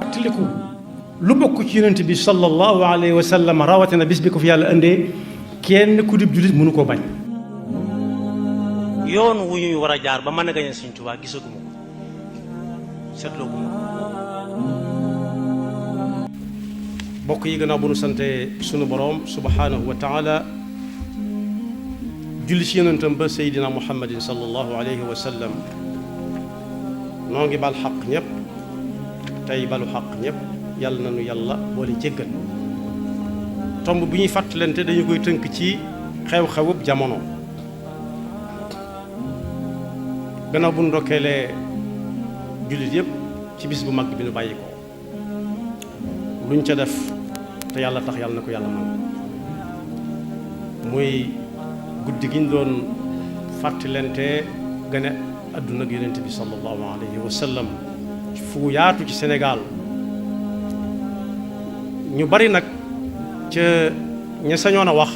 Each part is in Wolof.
tiliku lu bokk ci yonent bi sallallahu alayhi wa sallam rawatina bis bi ko fi yàlla indee kenn ku dib jullit mënu koo bañ. yoon wu ñuy war a jaar ba mën a gañe Sëñ Tuubaa gisaguma ko seetlooguma ko. bokk yi gannaaw bu nu sante sunu boroom subhanahu wa taala julli ci yonentam ba Seydina Muhammadin sallallahu alayhi wa sallam noo ngi bal xaq ñëpp tey balu xaq ñëpp yàlla na nu yàlla boole jéggal. tomb bi ñuy fàttalante dañu koy tënk ci xew-xewub jamono. gannaaw bu nu ndokkeelee jullit yëpp ci bis bu mag bi nu bàyyi ko luñ ca def te yàlla tax yàlla na ko yàlla nangu muy guddi gi ñu doon fàttalante gane àdduna ak yonent bi sallallahu alayhi wa sallam fu yaatu ci Sénégal. ñu bari nag ca ña sañoon a wax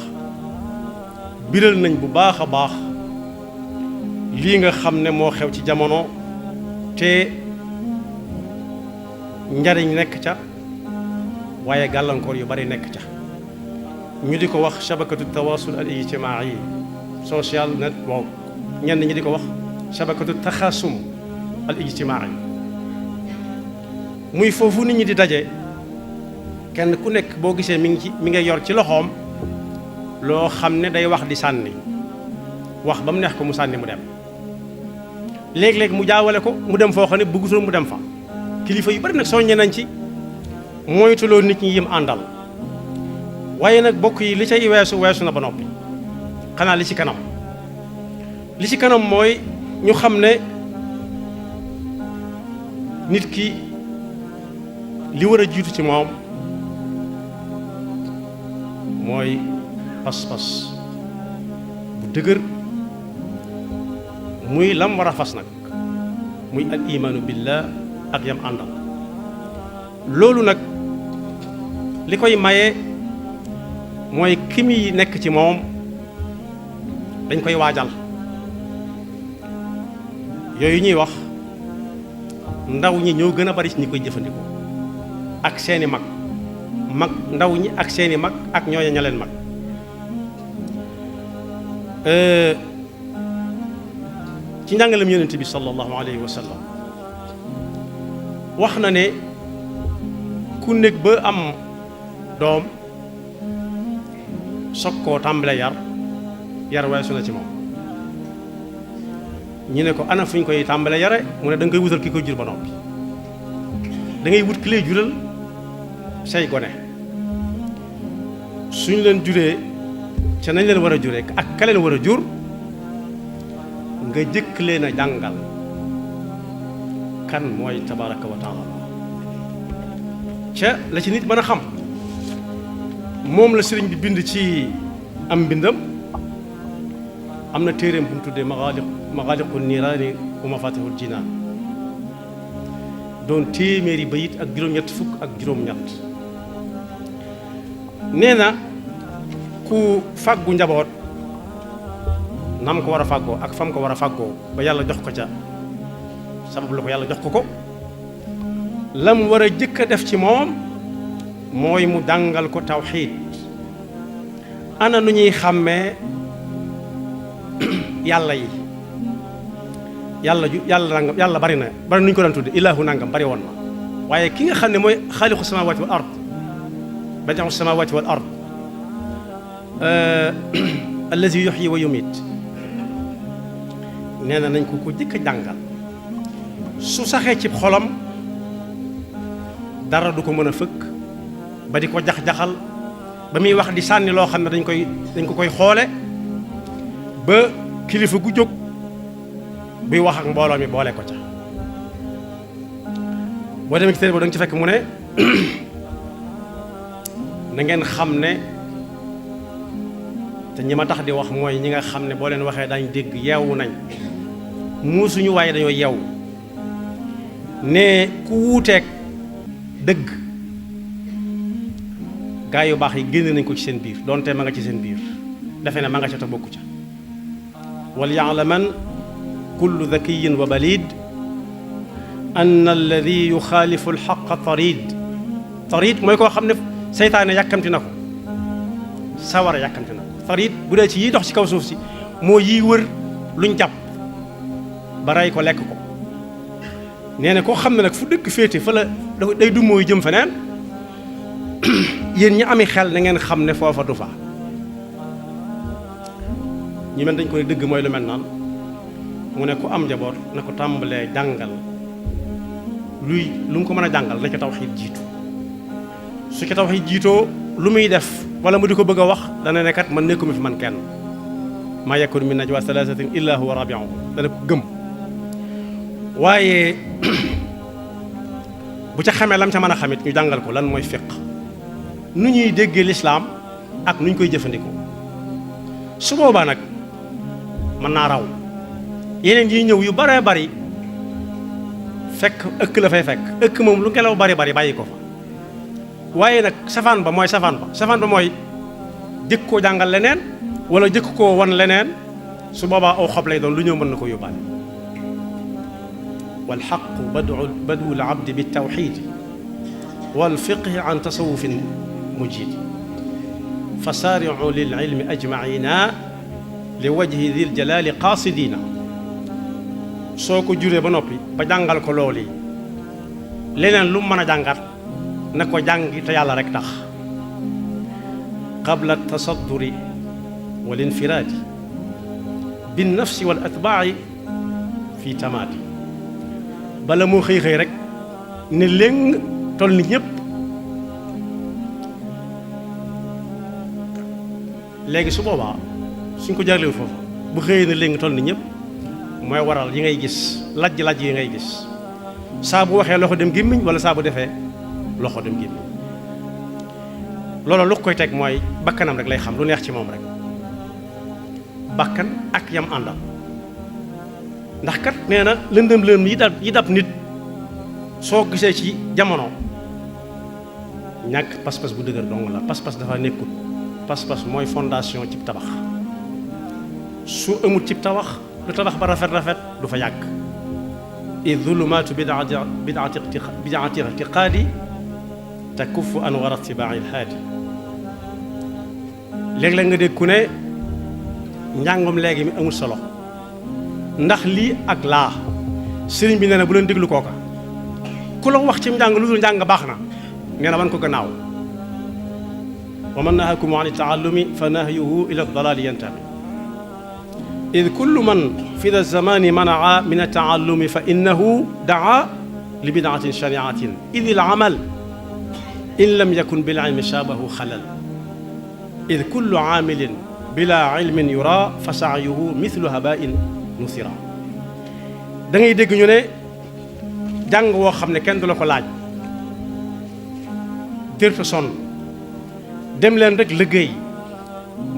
biral nañ bu baax a baax lii nga xam ne moo xew ci jamono te njariñ nekk ca waaye gàllankoor yu bari nekk ca ñu di ko wax shabakatu tawasul al ijtimaai social network ñenn ñi di ko wax shabakatu taxasum al ijtimaai muy foofu nit ñi di daje kenn ku nekk boo gisee mi ngi yor ci loxoom loo xam ne day wax di sànni wax ba mu neex ko mu sànni mu dem léeg-léeg mu jaawale ko mu dem foo xam ne bëggutul mu dem fa kilifa yu bari nag soññe nañ ci moytuloo nit ñi yim àndal waaye nag bokk yi li cay weesu na ba noppi xanaa li ci kanam mooy ñu xam ne nit ki li war a jiitu ci moom mooy pas-pas bu dëgër muy lam war a fas nag muy al imaanu billah ak yam àndal. loolu nag li koy maye mooy ki muy nekk ci moom dañ koy waajal. yooyu ñuy wax ndaw ñi ñoo gën a bari ci ñi koy jëfandikoo ak seeni mag ndaw ñi ak seeni mag ak ñooña ña leen mag. ci njàngalem yonent bi sallallahu alayhi wa sallam wax na ne ku nekk ba am doom soog koo tàmbale yar weesu na ci moom. ñu ne ko ana fu ñu koy tàmbale yare mu ne da nga koy wutal ki koy jur ba noppi da ngay wut ki lay jural say gone suñ leen juree ca nañ leen war a juree ak ka leen war a jur nga jëkk leen a jàngal kan mooy tabaraka wa taala ca la ci nit mën a xam moom la sëriñ bi bind ci am mbindam. am na téeréem bu mu tuddee maxaaliqu niiraani wa mafatihul jinaan doon téeméeri bayit ak juróom-ñett fukk ak juróom-ñett. nee na ku fàggu njaboot nam ko war a fàggoo ak fam ko war a fàggoo ba yàlla jox ko ca sabab la ko yàlla jox ko lam war a jëkk a def ci moom mooy mu jàngal ko tawxiid. ana nu ñuy xàmmee yàlla yi yàlla bari na nu ñu ko daan tudde ilaahu nangam bari woon na waaye ki nga xam ne mooy xaaliqu samawati wal ard badi'u samawati wal ard allazi yuhyi wa yumit nee na nañ ko jëkk a jàngal su saxee ci xolam dara du ko mën a fëkk ba di ko jax-jaxal ba muy wax di sànni loo xam ne dañ ko koy xoole ba kilifa gu jóg buy wax ak mbooloo mi boole ko ca. boo demee ci téere boobu da nga ci fekk mu ne na ngeen xam ne te ñi ma tax di wax mooy ñi nga xam ne boo leen waxee dañ dégg yeewu nañ muusuñu waaye dañoo yeewu ne ku wuuteeg dëgg gaa yu baax yi génn nañ ko ci seen biir doonte ma nga ci seen biir defe ne ma nga ca te bokku ca. wal yaalaman kullu dhakiyin wa balid anna alladi yuxaalifu alxaqa tarid mooy koo xam ne seytaane yàkkamti na ko sawara yàkkamti na ko tarid bu dee ci yiy dox ci kaw suuf si moo yiy wër luñ jàpp ba rey ko lekk ko nee na koo xam ne nag fu dëkk féete fa la day du mooy jëm feneen yéen ñi ami xel na ngeen xam ne foofa du fa ñu mel dañ koy dëgg mooy lu mel naan mu ne ku am njaboot na ko tàmbalee jàngal lu mu ko mën a jàngal na ca tawxiid jiitu su ca tawxiid jiitoo lu muy def wala mu di ko bëgg a wax dana ne kat man nekkuma fi man kenn maa yakun min najwa thalathatin illa huwa rabi'uhum dana ko gëm waaye bu ca xamee lam ca mën a xamit ñu jàngal ko lan mooy fiq nu ñuy déggee lislaam ak nu ñu koy jëfandikoo su boobaa nag mën naa raw yeneen yi ñëw yu baree bari fekk ëkk la fay fekk ëkk moom lu ngelaw bari bari bàyyi ko fa waaye nag safaan ba mooy jëkk koo jàngal leneen wala jëkk koo wan leneen su boobaa aw xob lay doon lu ñëw mën na ko yóbbaale wal xaqu badu l abdi bi tawxid wal fiqhi an tasawufin mujid fa saaricu lil ilmi ajmaina li wajhi dil jalali qaasidina soo ko juree ba noppi ba jàngal ko loolu yi leneen lu mën a jàngat na ko jàngi te yàlla rek tax qabla tasadduri wal infiraadi bin nafsi wal atbaai fi tamaadi bala moo xëy rek ne léng toll ni ñëpp léegi su boobaa suñ ko jaglewul foofu bu xëyee ne léegi toll ni ñëpp mooy waral yi ngay gis lajj yi ngay gis saa bu waxee loxo dem gémmiñ wala saa bu defee loxo dem gémmiñ loolu lu koy teg mooy bakkanam rek lay xam lu neex ci moom rek bakkan ak yam àndal ndax kat nee na lëndëm yi dab nit soo gisee ci jamono ñàkk pas-pas bu dëgër dong la pas-pas dafa nekkut pas-pas mooy fondation cib tabax su amul cib tabax lu tabax ba rafet du fa yàgg id zulumaatu bidaati irtiqaadi takuffu anwar itibaa'i lhaadi léeg-léeg nga dégg ku ne njàngum léegi mi amul solo ndax lii ak laa sëriñ bi nee na bu leen déglu kooka ku la wax ci njàng lu dul njàng baax na nee na wan ko gannaaw wa man nahakum an taallumi fa nahyuhu ila dalali yantabi id kullu man fi da zamani manaa min ataallumi fa innahu daa li bidaatin shariatin id il amal in lam yakun bil ilmi shaabahu xalal id kullu aamilin bila ilmin yura fa saayuhu mithlu habain nusira da ngay dégg ñu ne jàng woo xam ne kenn du la ko laaj dërta sonn dem leen rek liggéey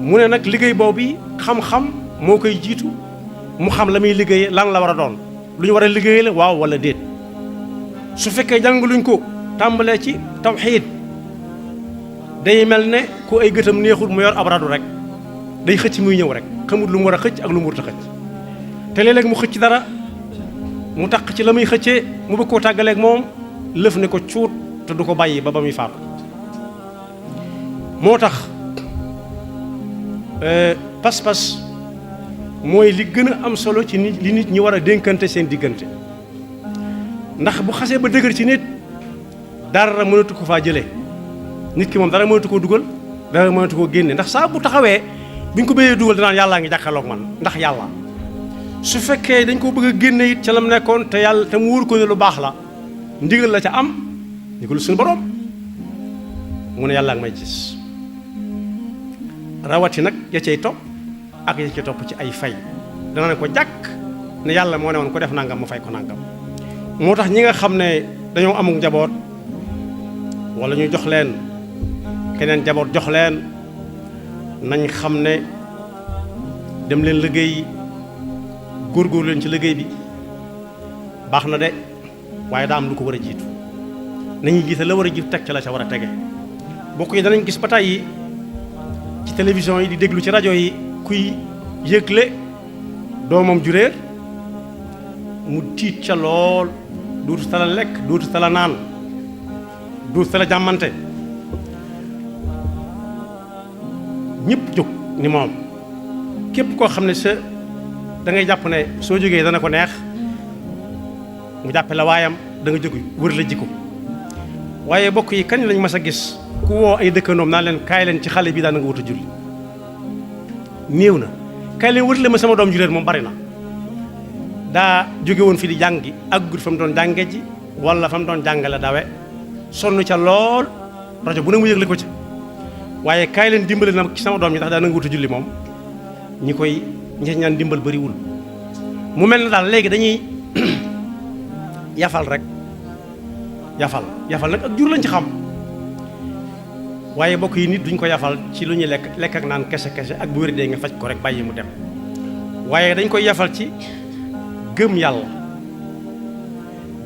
mu ne nag liggéey boobu xam-xam moo koy jiitu mu xam la muy liggéeyee lan la war a doon lu ñu war a liggéeyee la waaw wala déet su fekkee jàngaluñ ko tàmbalee ci tawxiid day mel ne ku ay gëtam neexul mu yor ab radu rek day xëcc muy ñëw rek xamut lu mu war a xëcc ak lu mu warut a xëcc te léeg-léeg mu xëcc dara mu taq ci la muy xëccee mu bëgg koo tàggaleeg moom lëf ne ko cuut te du ko bàyyi ba muy faatu moo tax pas-pas mooy li gën a am solo ci nit li nit ñi war a dénkante seen diggante ndax bu xasee ba dëgër ci nit dara mënatu ko faa jëlee nit ki moom dara mënatu koo dugal dara mënatu koo génne ndax saa bu taxawee bi ñu ko bëggee dugal danaan yàllaa ngi jàkkaarloog man ndax yàlla su fekkee dañ ko bëgg a génne it ca lam nekkoon te yàlla te mu wóor ko ne lu baax la ndigal la ca am ndigal suñu borom mu ne yàllaa ngi may gis rawati nag ya cay topp ak ya cay topp ci ay fay dana ne ko jàkk ne yàlla moo ne woon ko def nangam mu fay ko nangam moo tax ñi nga xam ne dañoo amul njaboot wala ñu jox leen keneen njaboot jox leen nañ xam ne dem leen liggéey góorgóor leen ci liggéey bi baax na de waaye daa am lu ko war a jiitu nañuy gis la war a jiitu teg ca la ca war a tege bokk yi danañ gis ba tey ci télévision yi di déglu ci rajo yi kuy yëgle doomam ju réer mu tiit ca lool duutu tala lekk duutu tala naan duutu tala jàmmante ñëpp jóg ni moom képp koo xam ne da ngay jàpp ne soo jógee dana ko neex mu jàppe la waayam da nga jóg wër la jikko waaye bokk yi kañ lañ mas a gis ku woo ay dëkkandoom naan leen kaay leen ci xale bi daan nga wut a julli néew na kaay leen wër le ma sama doom ju réer moom bari na daa jóge woon fi di jàngi aggut fa mu doon jànge ji wala fa mu doon jàngale dawe sonn ca lool rajo bu ne mu yëgle ko ca waaye kaay leen dimbale na ci sama doom ñi tax daa nga wut a julli moom ñi ñaan dimbal bariwul mu mel na daal léegi dañuy yafal rek yafal nag ak jur lañ ci xam waaye bokk yi nit duñ ko yafal ci lu ñuy lekk ak naan kese ak bu wér dee nga faj ko rek bàyyi mu dem waaye dañ koy yafal ci gëm yàlla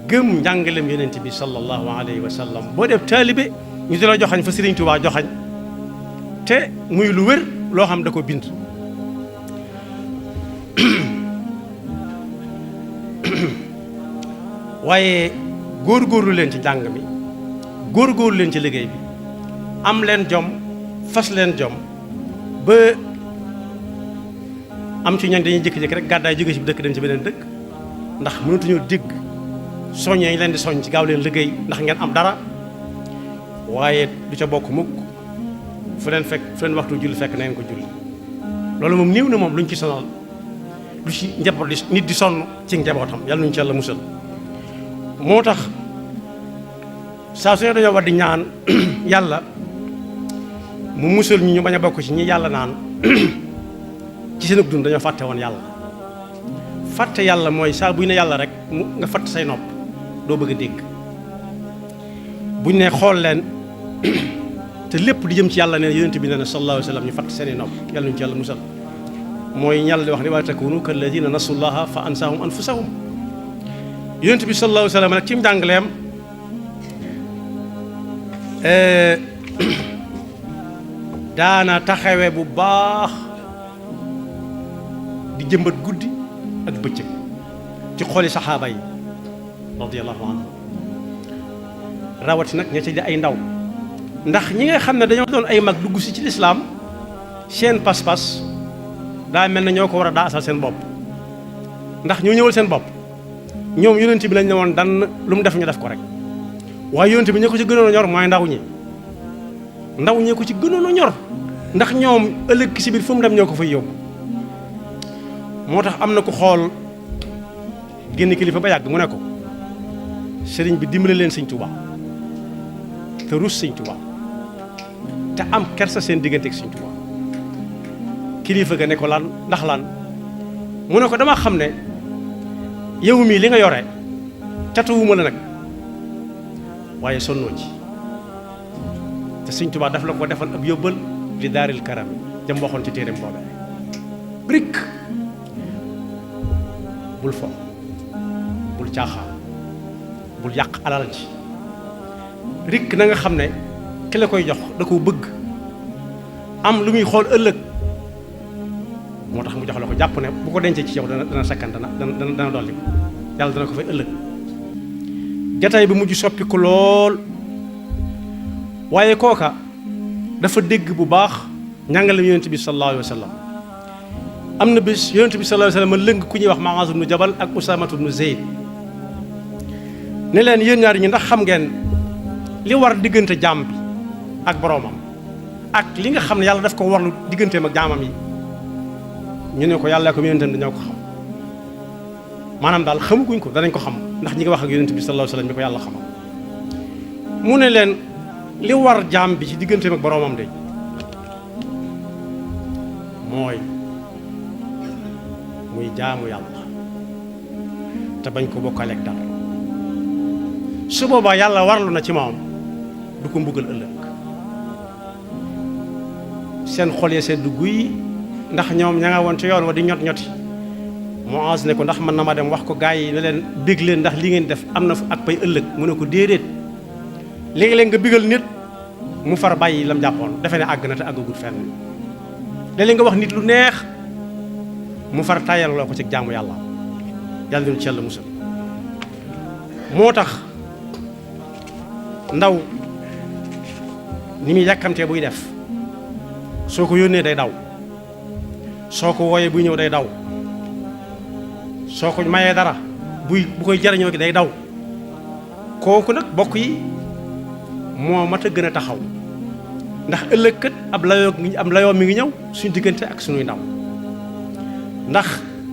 gëm njàngalem yonent bi sallallahu alayhi wa sallam boo def taalibe ñu di la joxañ fa Sëriñ Tuubaa joxañ te muy lu wér loo xam da ko bind waaye góorgóorlu leen ci njàng mi góorgóorlu leen ci liggéey bi am leen jom fas leen jom ba am ci ñooñ dañuy jékki-jékki rek gàddaay jóge ci dëkk dem ci beneen dëkk ndax mënatuñoo dégg soññee ñu leen di soññ ci gaaw leen liggéey ndax ngeen am dara waaye du ca bokk mukk fu leen waxtu julli fekk na ngeen ko julli loolu moom néew na moom luñ ci sonal lu ci njaboot di nit di sonn ci njabootam yàlla nuñu ci yàlla musal moo tax saa su ne dañoo war di ñaan yàlla mu musal ñu bañ a bokk ci ñi yàlla naan ci seen dund dañoo fàtte woon yàlla fàtte yàlla mooy saa buy ne yàlla rek nga fàtte say nopp doo bëgg a dégg buñ ne xool leen te lépp di jëm ci yàlla ne yonent bi nee na sallallahu alayhi wa sallam ñu fàtte seeni nopp yàlla nuñu ci yàlla musal mooy ñàll di wax ni wala takunu kalladina nasullaha fa ansahum anfusahum yonent bi sallallahu alayhi wa sallam nag ci njàngaleem daana taxawe bu baax di jëmbat guddi ak bëccëg ci xooli saxaaba yi radiyallahu anhum rawati nag ña ci di ay ndaw ndax ñi nga xam ne dañoo doon ay mag dugg si ci lislaam seen pas-pas daa mel na ñoo ko war a daasal seen bopp ndax ñoo ñëwal seen bopp ñoom yonent bi lañ ne woon dan lu mu def ñu def ko rek waaye yonent bi ñi ko ci gënoon a ñor mooy ndaw ñi ko ci gënoon a ñor ndax ñoom ëllëg si biir fu mu dem ñoo ko fay yóbbu moo tax am na ku xool génn kilifa ba yàgg mu ne ko sëriñ bi dimbale leen sëñ Tuubaa te rus sëñ Tuubaa te am kersa seen diggante ak sëñ Tuubaa kilifa ga ne ko lan ndax lan mu ne ko dama xam ne yow mii li nga yore catuwuma la nag waaye sonnoo ci te sëñ Tuubaa daf la ko defal ab yóbbal li daaril karam jam waxoon ci téereem boobee brik bul fo bul caaxaan bul yàq alal ji rik na nga xam ne ki la koy jox da ko bëgg am lu muy xool ëllëg moo tax mu jox la ko jàpp ne bu ko dencee ci yow dana sakkan dana dolli ko yàlla dana ko fay ëllëg jataay bi mujj soppi ko lool waaye kooka dafa dégg bu baax njàngale yonent bi sallallahu alayhi wa sallam am na bis yonent bi sallallahu alayhi wa sallam lëng ku ñuy wax Muaaz ibnu Jabal ak Usaamatu ibnu Zayd ne leen yéen ñaar ñi ndax xam ngeen li war diggante jaam bi ak boroomam ak li nga xam ne yàlla daf ko warlu digganteem ak jaamam yi ñu ne ko yàlla ko yonentam dañoo ko xam maanaam daal xamaguñ ko danañ ko xam ndax ñi nga wax ak yonent bi sallallahu alayhi wa sallam bi ko yàlla xamal mu ne leen li war jaam bi ci digganteem ak boroomam de mooy muy jaamu yàlla te bañ ko bokkaleeg dara su boobaa yàlla warlu na ci moom du ko mbugal ëllëg seen xol ya sedd guy ndax ñoom ña nga woon ci yoon wa di ñot ñoti Muaaz ne ko ndax mën na ma dem wax ko gaa yi ne leen bég leen ndax li ngeen def am na ak pay ëllëg mu ne ko déedéet léegi-léeg nga bégal nit mu far bàyyi lam jàppoon defe ne àgg na te àggagut fenn léeg-léeg nga wax nit lu neex mu far tàyyal loo ko ci jaamu yàlla yàlla dinu ci yàlla musal moo tax ndaw ni muy yàkkamtee buy def soo ko yónnee day daw soo ko wooyee buy ñëw day daw soo ko mayee dara bu koy jariñoo gi day daw kooku nag bokk yi moo mat a gën a taxaw ndax ëllëg kat ab layoo mi ngi ñëw suñu diggante ak suñuy ndaw ndax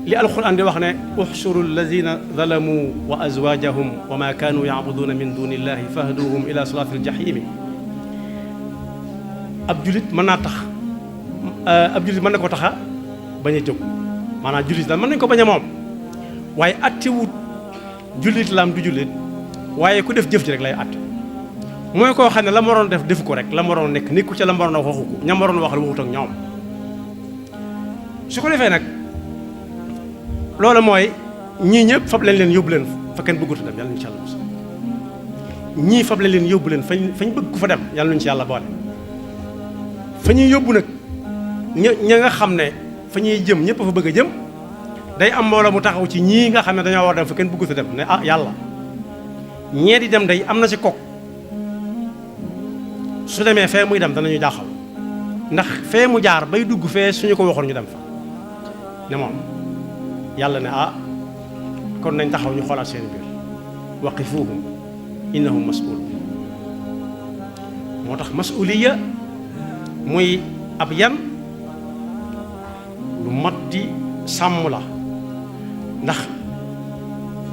li alquran di wax ne uxsuru alladina zalamu wa azwajahum wa ma kanu yacbuduuna min duni illahi fahduhum ila sirati aljahimi ab julit mën naa tax ab julit mën na ko taxa bañ a jóg maanaam julit daal mën nañ ko bañ a moom waaye attewut julit laam du julit waaye ku def jëf ji rek lay atte mooy koo xam ne la ma waroon def defu ko rek la ma waroon nekk nekku ca la ma waroon a waxu ko ña ma waroon waxal waxut ak ñoom su ko defee nag loolu mooy ñii ñëpp fab leen yóbbu leen fa kenn bëggut a dem yàlla ñu ci yàlla mos ñii fab leen yóbbu leen fañ bëgg ku fa dem yàlla ñu ci yàlla boole fa ñuy yóbbu nag ña nga xam ne fa ñuy jëm ñëpp fa bëgg a jëm day am mbooloo mu taxaw ci ñii nga xam ne dañoo war dem fa kenn bëggut a dem ne ah yàlla ñee di dem day am na ci kok su demee fee muy dem danañu jaaxal ndax fee mu jaar bay dugg fee suñu ko waxoon ñu dem fa ne moom yàlla ne ah kon nañ taxaw ñu xoolaat seen biir waqifuhum innahum mas'ulun moo tax mas'uliya muy ab yan lu mat di sàmm la ndax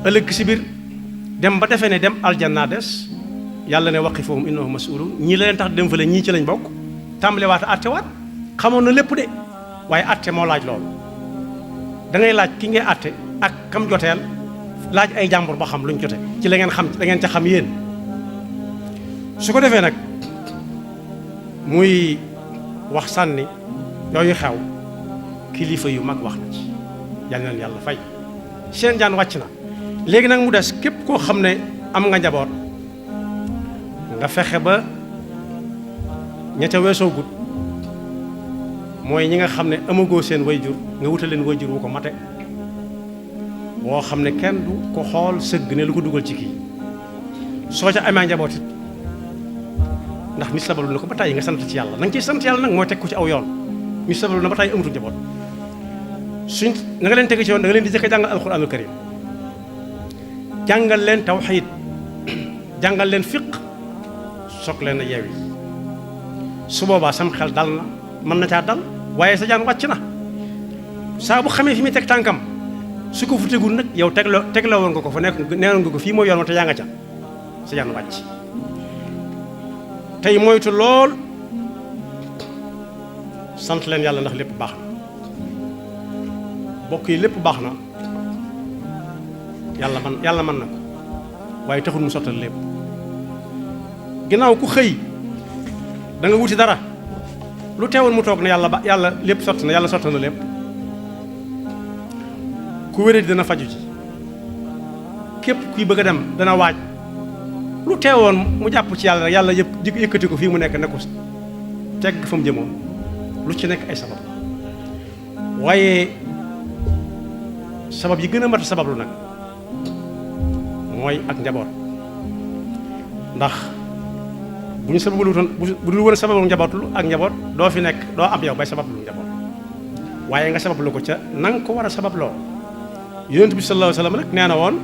ëllëg si biir dem ba defee ne dem aljanna des yàlla ne waqifuhum innahum mas'ulun ñii la leen tax dem fële ñii ci lañ bokk tàmbale waat àtte waat xamoon na lépp de waaye àtte moo laaj loolu da ngay laaj ki ngay àtte ak kam joteel laaj ay jàmbur ba xam luñ jote ci la ngeen xam da ngeen ca xam yéen su ko defee nag muy wax sànni yooyu xew kilifa yu mag wax na ci yal na leen yàlla fay seen jaan wàcc na léegi nag mu des képp koo xam ne am nga njaboot nga fexe ba ña ca weesoo gut mooy ñi nga xam ne amagoo seen wayjur nga wutal leen wayjur wu ko mate woo xam ne kenn du ko xool sëgg ne lu ko dugal ci kii soo ca amee njaboot it ndax mi sabalu na ko ba tàyyi nga sant ci yàlla na nga ciy sant yàlla nag mooy teg ko ci aw yoon mi sabalu na ba tàyyi amatul njaboot suñ na nga leen teg ci yoon da nga leen di jëkk a jàngal alquranul karim jàngal leen tawxiid jàngal leen fiq soog leen a yeewi su boobaa sam xel dal na mën na caa dal waaye sa jaan wàcc na saa bu xamee fi muy teg tànkam su ko fu tegul nag yow tegloo woon nga ko fa neewoon nga ko fii mooy yoon wa te yaa nga ca sa jaan wàcc tey moytu lool sant leen yàlla ndax lépp baax na bokk yi lépp baax na yàlla mën na ko waaye taxul mu sottal lépp ginnaaw ku xëy da nga wuti dara lu teewul mu toog ne yàlla lépp sotti na yàlla sotti na lépp ku wéradi dana faju ci képp kuy bëgg a dem dana waaj lu teewoon mu jàpp ci yàlla rek yàlla yëkkati ko fii mu nekk ne ko tegg fa mu jëmoon lu ci nekk ay sabab waaye sabab yi gën a mat sabab lu nag mooy ak njaboot ndax bu ñu sababu wutoon bu dul woon sababu njabootu ak njaboot doo fi nekk doo am yow bay sabab lu njaboot waaye nga sabab lu ko ca na nga ko war a sabab loo yonent bi sallallahu alayhi wa sallam nag nee na woon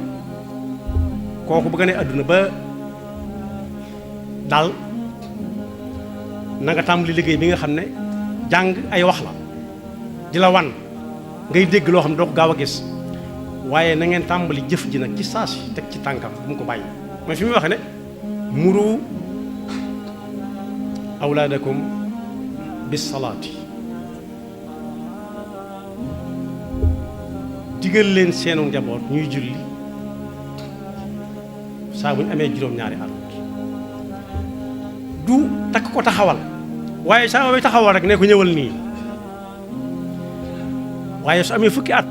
kooku bu gënee àdduna ba daal na nga tàmbali liggéey bi nga xam ne jàng ay wax la di la wan ngay dégg loo xam ne doo ko gaaw a gis waaye na ngeen tàmbali jëf ji nag ci saas yi teg ci tànkam bu mu ko bàyyi mooy fi muy waxe ne muru awlaadakum bis salaati digal leen seenu njaboot ñuy julli saa bu ñu amee juróom-ñaari at du takk ko taxawal waaye saa booy taxawal rek ne ko ñëwal nii waaye su amee fukki at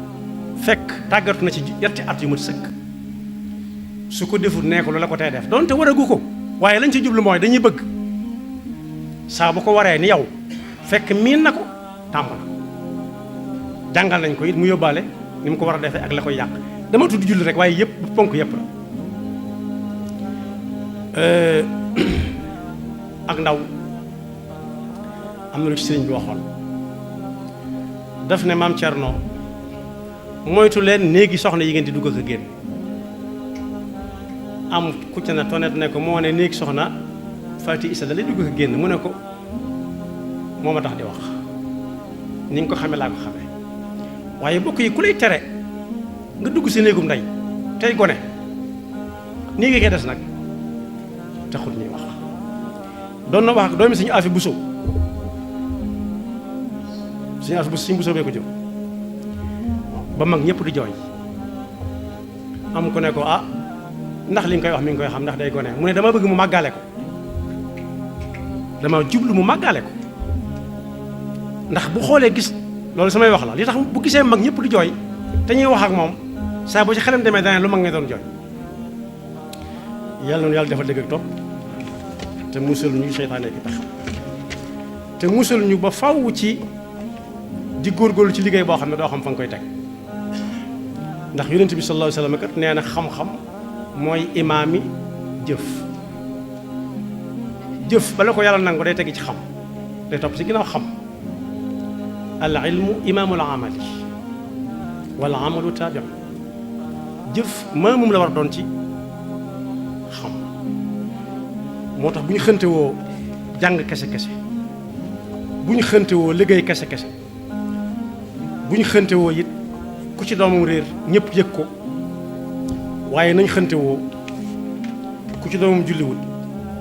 fekk tàggatu na ci yetti at yu mat sëkk su ko deful nee ko lu la ko tey def donte waragu ko waaye lañ ci jublu mooy dañuy bëgg saa bu ko waree ni yow fekk miin na ko tàmm na jàngal nañ ko it mu yóbbaale ni mu ko war a defee ak la koy yàq dama tudd julli rek waaye yëpp ponk yëpp la ak ndaw am na lu ci sëriñ bi waxoon daf ne maam Thierno moytu leen néegi soxna yi ngeen di dugg ak a génn am ku ca na tonet ne ko moo ne néegi soxna Faati Isa da lay dugg ak a génn mu ne ko moo ma tax di wax ni nga ko xame laa ko xame waaye bokk yi ku lay tere nga dugg si néegum ndey tey gone néegi kay des nag taxul ñuy wax doon na wax ak doomi suñu afi buso suñu afi buso suñu buso bee ko jëm ba mag ñëpp di jooy am ku ne ko ah ndax li nga koy wax mi ngi koy xam ndax day gone mu ne dama bëgg mu màggaale ko dama jublu mu màggaale ko ndax bu xoolee gis loolu samay wax la li tax bu gisee mag ñëpp di jooy te ñuy wax ak moom saa bu ci xelam demee dana lu mag nga doon jooy yàlla noonu yàlla defal dëgg ak topp te musal ñu seytaane ki tax te musal ñu ba faw ci di góorgóorlu ci liggéey boo xam ne doo xam fa nga koy teg ndax yonent bi sallallahu alayhi wa sallam kat nee na xam-xam mooy imaami jëf jëf bala ko yàlla nangu day tegi ci xam day topp ci ginnaaw xam al ilmu imaamul amali wal amalu taabiu jëf maamum la war doon ci xam moo tax bu ñu xënte woo jàng kese-kese bu ñu xënte woo liggéey kese-kese bu ñu xënte woo it ku ci doomam réer ñëpp yëg ko waaye nañ xënte woo ku ci doomam julliwut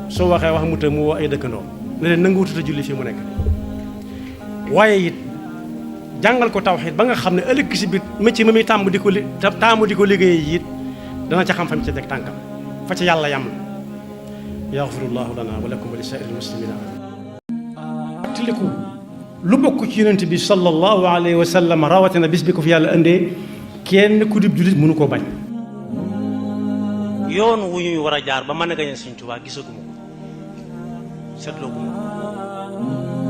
soo waxee wax mu të mu woo ay dëkkandoo ne leen nangu wutata julli fii mu nekk waaye it jàngal ko tawxiid ba nga xam ne ëllëg si biir métier ma muy tàmm di ko liggéey it dana ca xam fa mu ca teg tànkam fa ca yàlla yam la yaxfirullahu lana wa lakum wa li saa'iril muslimina tiliku lu bokk ci yonent bi sallallahu alayhi wa sallam rawatina bis bi ko fi yàlla indee kenn ku dib jullit mënu koo bañ yoon wu ñuy war a jaar ba mën a gañe Sëñ Tuubaa gisaguma ko seetloo guma ko